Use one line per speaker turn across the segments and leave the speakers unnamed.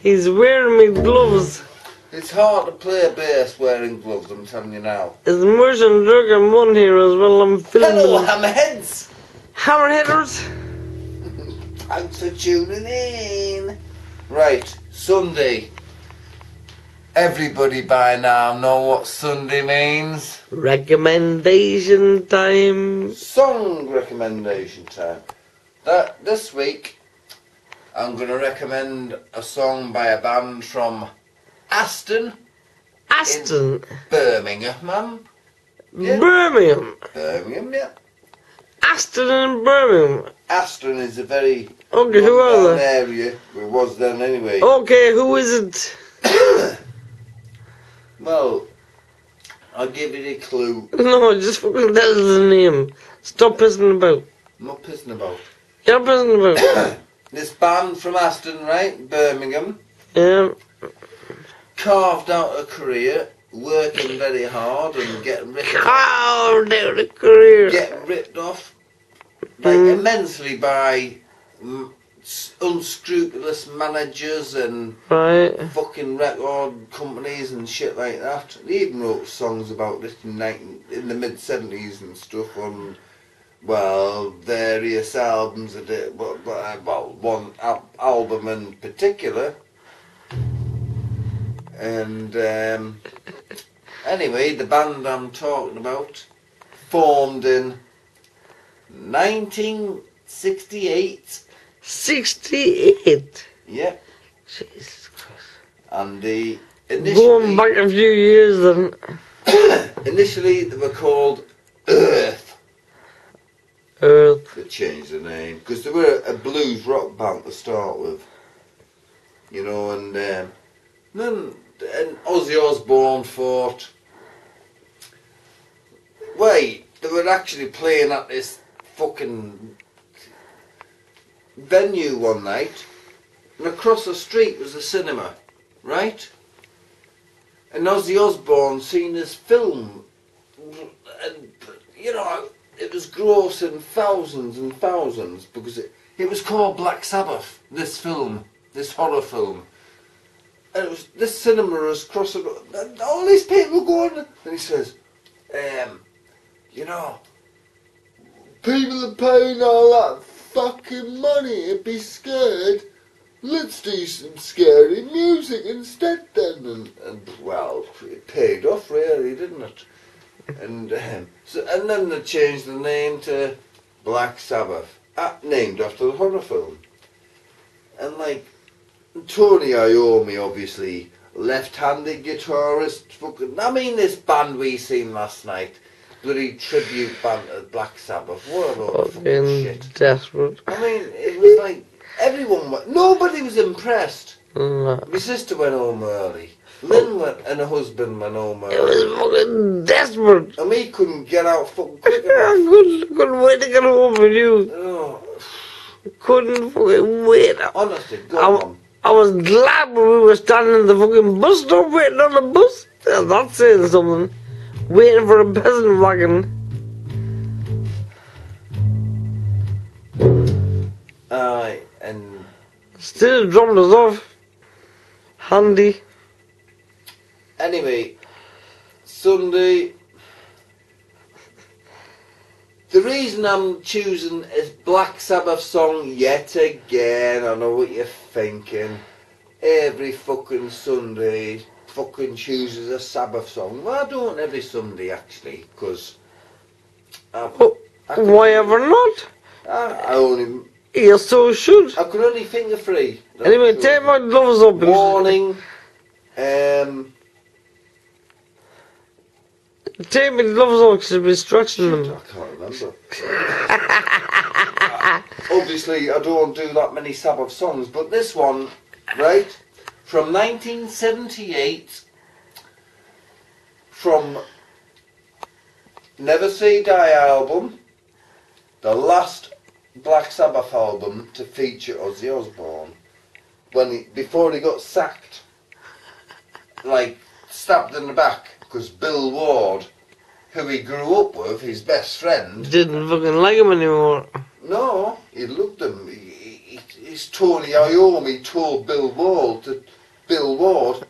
He's wearing me gloves.
It's hard to play bass wearing gloves, I'm telling you now.
There's motion drug and one here as well. I'm filming.
Hello, hammerheads!
Hammerheaders!
Thanks for tuning in. Right, Sunday. Everybody by now know what Sunday means.
Recommendation time.
Song recommendation time. This week, I'm going to recommend a song by a band from Aston.
Aston?
Birmingham. Yeah.
Birmingham?
Yeah.
Aston and Birmingham.
Aston is a very
okay, who are they?
area. It was then anyway.
Okay, who is it?
Well, I'll give you a clue.
No, just fucking tell us the name. Stop pissing about.
I'm not pissing about.
You're pissing about.
This band from Aston, right? Birmingham.
Yeah.
Carved out a career, working very hard and getting ripped off.
Carved out a career.
Getting ripped off. Like immensely by unscrupulous managers and fucking record companies and shit like that. They even wrote songs about this in the mid-70s and stuff on, well, various albums. Well, one album in particular. And anyway, the band I'm talking about formed in 1968.
68?
Yeah.
Jesus Christ.
And the initially...
Going back a few years then.
Initially they were called Earth.
Earth.
They changed the name because they were a blues rock band to start with. You know, and then Ozzy Osbourne thought, wait, they were actually playing at this fucking venue one night, and across the street was a cinema, right? And Ozzy Osbourne seen this film, and you know, it was grossing thousands and thousands because it was called Black Sabbath, this film, this horror film. And it was, this cinema was crossing, and all these people going, and he says, you know, people are paying all that fucking money to be scared. Let's do some scary music instead then. And well, it paid off really, didn't it? And and then they changed the name to Black Sabbath, named after the horror film. And like, Tony Iommi, obviously, left-handed guitarist, fucking, I mean this band we seen last night, bloody tribute band to Black Sabbath, what a load of fucking shit.
Desperate.
I mean, it was like, nobody was impressed.
No.
My sister went home early, Lynn and her husband went home early.
It was fucking desperate.
And me couldn't get out fucking quick enough.
I couldn't wait to get home with you.
Oh.
Couldn't fucking wait.
Honestly, go on.
I was glad when we were standing in the fucking bus stop waiting on the bus. Yeah, that's saying something. Waiting for a peasant wagon.
And
still dropped us off. Handy.
Anyway, Sunday. The reason I'm choosing is Black Sabbath song yet again. I know what you're thinking. Every fucking Sunday, fucking chooses a Sabbath song. Well, I don't every Sunday actually, because
why ever not?
I only
You so should.
I could only think of three.
Anyway, take my gloves up.
Warning.
Take my gloves off because you'll be stretching
Shit,
them.
I can't remember. Obviously, I don't do that many Sabbath songs, but this one, right, from 1978, from Never Say Die album, the last Black Sabbath album to feature Ozzy Osbourne, before he got sacked, like stabbed in the back, because Bill Ward, who he grew up with, his best friend,
Didn't fucking like him anymore.
no, he loved him. He's Tony Iommi told Bill Ward to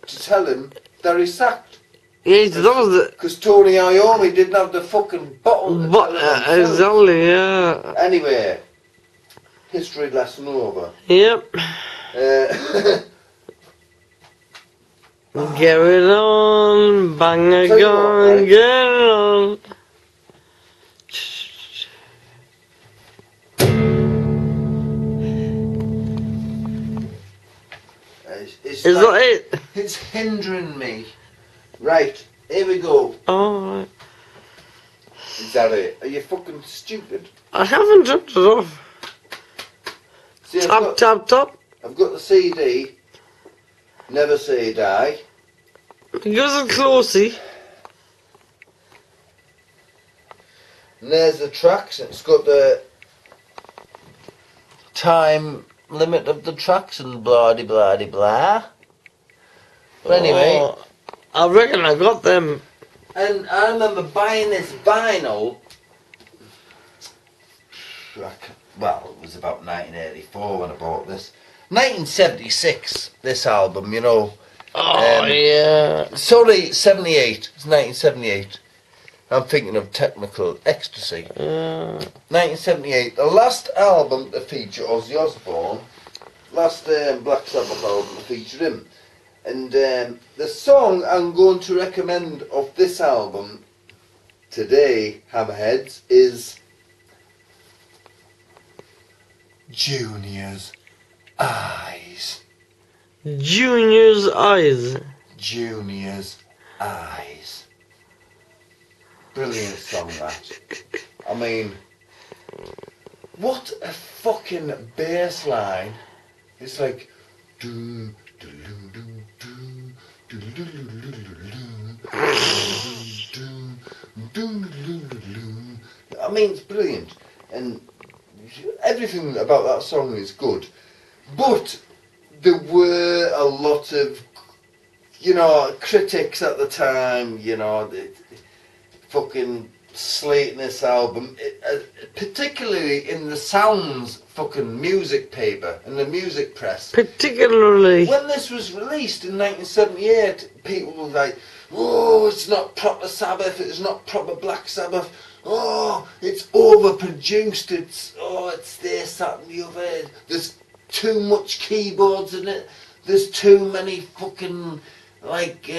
tell him that he's sacked.
Yeah, he does it.
Because Tony Iommi didn't have the fucking bottle to
But,
tell him himself.
exactly, yeah.
Anyway, history lesson over.
Yep. Get it on, bang a
Tell you what,
gun,
right?
get it on.
It's
Is
like,
that it?
it's hindering me. Right, here we go.
Oh, right.
Is that it? Are you fucking stupid?
I haven't turned it off.
See,
Tap, tap, tap.
I've got the CD, Never Say Die.
Give us a closey.
And there's the tracks. It's got the time limit of the tracks and blah de blah de blah. But anyway,
Oh, I reckon I got them.
and I remember buying this vinyl. Well, it was about 1984 when I bought this. 1976, this album, you know.
Oh, yeah.
Sorry, 78. It's 1978. I'm thinking of Technical Ecstasy. 1978, the last album to feature Ozzy Osbourne, last Black Sabbath album to feature him. And the song I'm going to recommend of this album today, Hammerheads, is Junior's Eyes.
Junior's eyes.
Junior's Eyes. Brilliant song, that. I mean, what a fucking bass line. It's like do do do do do do do do. I mean, it's brilliant, and everything about that song is good, but there were a lot of, you know, critics at the time, you know, fucking slating this album, particularly in the Sounds fucking music paper and the music press.
Particularly.
When this was released in 1978, people were like, oh, it's not proper Sabbath, it's not proper Black Sabbath, oh, it's overproduced, it's this, that and the other, there's too much keyboards in it, there's too many fucking, like,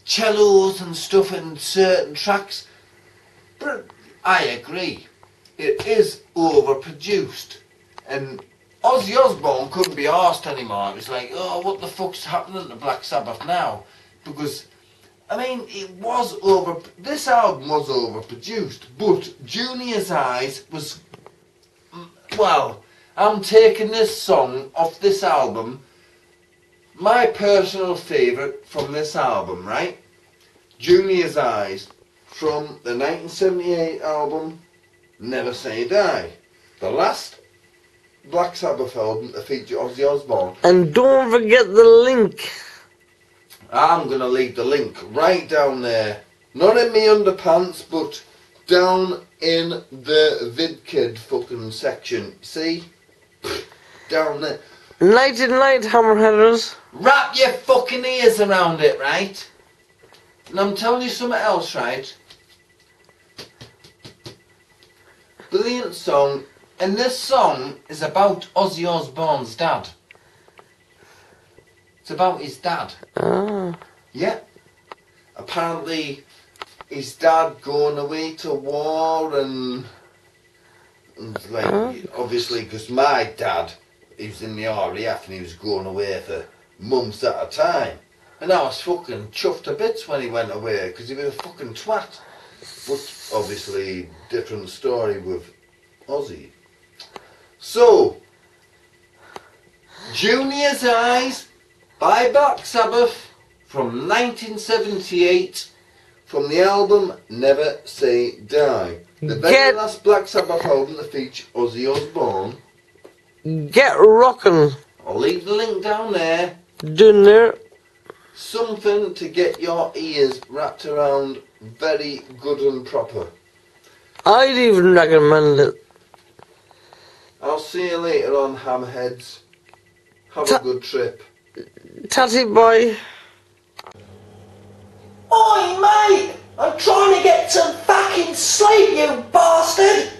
cellos and stuff in certain tracks. But I agree, it is overproduced, and Ozzy Osbourne couldn't be arsed anymore. It was like, oh, what the fuck's happening to Black Sabbath now? Because, I mean, this album was overproduced, but Junior's Eyes was, well, I'm taking this song off this album, my personal favourite from this album, right? Junior's Eyes, from the 1978 album, Never Say Die. The last Black Sabbath album to feature Ozzy Osbourne.
And don't forget the link.
I'm going to leave the link right down there. Not in me underpants, but down in the VidKid fucking section. See? Down there.
Night and night, hammerheaders.
Wrap your fucking ears around it, right? And I'm telling you something else, right? Brilliant song. And this song is about Ozzy Osbourne's dad. It's about his dad.
Ah.
Yeah. Apparently, his dad going away to war and And like, obviously, because my dad, he was in the RAF and he was going away for months at a time. And I was fucking chuffed to bits when he went away, because he was a fucking twat. But obviously, different story with Ozzy. So, Junior's Eyes by Black Sabbath from 1978, from the album Never Say Die. The very last Black Sabbath album that featured Ozzy Osbourne.
Get rockin'.
I'll leave the link down there.
Doing there.
Something to get your ears wrapped around very good and proper.
I'd even recommend it.
I'll see you later on, hammerheads. Have a good trip.
Tatty boy.
Oi mate! I'm trying to get some fucking sleep, you bastard!